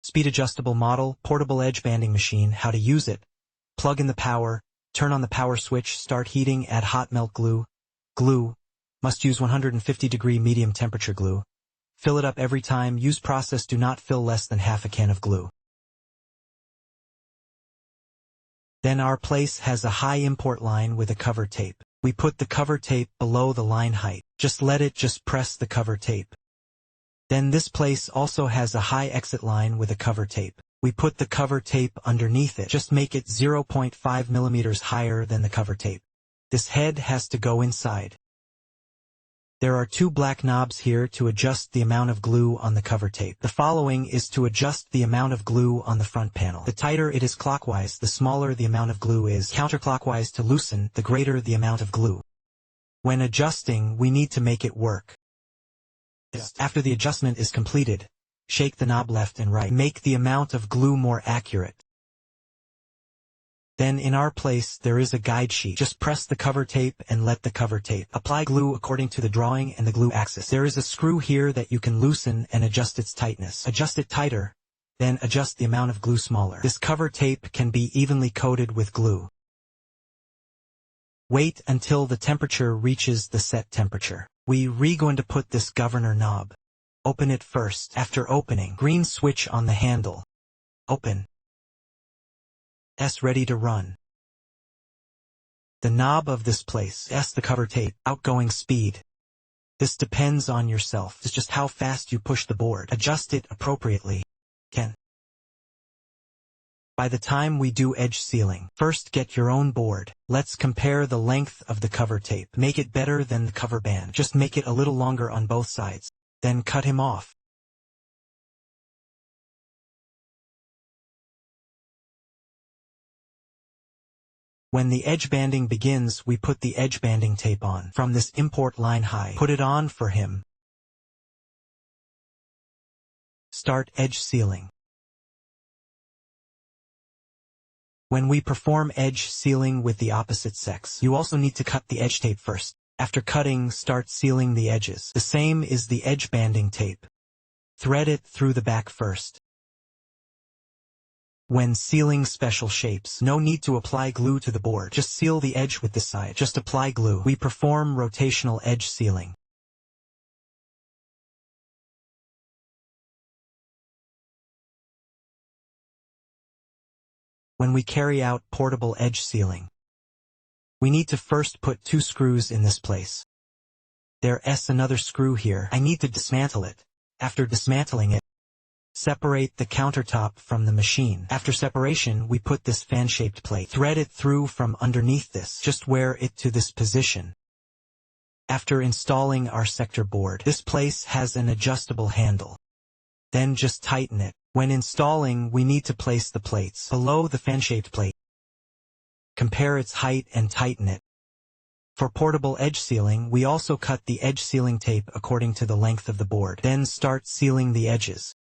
Speed adjustable model, portable edge banding machine. How to use it. Plug in the power, turn on the power switch, start heating, add hot melt glue. Glue. Must use 150-degree medium temperature glue. Fill it up every time. Use process. Do not fill less than half a can of glue. Then our place has a high import line with a cover tape. We put the cover tape below the line height. Just press the cover tape. Then this place also has a high exit line with a cover tape. We put the cover tape underneath it. Just make it 0.5 millimeters higher than the cover tape. This head has to go inside. There are two black knobs here to adjust the amount of glue on the cover tape. The following is to adjust the amount of glue on the front panel. The tighter it is clockwise, the smaller the amount of glue is. Counterclockwise to loosen, the greater the amount of glue. When adjusting, we need to make it work. After the adjustment is completed, shake the knob left and right. Make the amount of glue more accurate. Then in our place there is a guide sheet. Just press the cover tape and let the cover tape apply glue according to the drawing and the glue axis. There is a screw here that you can loosen and adjust its tightness. Adjust it tighter, then adjust the amount of glue smaller. This cover tape can be evenly coated with glue. Wait until the temperature reaches the set temperature. We're going to put this governor knob. Open it first. After opening, green switch on the handle. Open. Ready to run. The knob of this place. The cover tape. Outgoing speed. This depends on yourself. It's just how fast you push the board. Adjust it appropriately. By the time we do edge sealing, first get your own board. Let's compare the length of the cover tape. Make it better than the cover band. Just make it a little longer on both sides. Then cut him off. When the edge banding begins, we put the edge banding tape on from this import line high. Put it on for him. Start edge sealing. When we perform edge sealing with the opposite sex, you also need to cut the edge tape first. After cutting, start sealing the edges. The same is the edge banding tape. Thread it through the back first. When sealing special shapes, no need to apply glue to the board. Just seal the edge with this side. Just apply glue. We perform rotational edge sealing. When we carry out portable edge sealing, we need to first put two screws in this place. There's another screw here. I need to dismantle it. After dismantling it, separate the countertop from the machine. After separation, we put this fan-shaped plate. Thread it through from underneath this. Just wear it to this position. After installing our sector board, this place has an adjustable handle. Then just tighten it. When installing, we need to place the plates below the fan-shaped plate. Compare its height and tighten it. For portable edge sealing, we also cut the edge sealing tape according to the length of the board. Then start sealing the edges.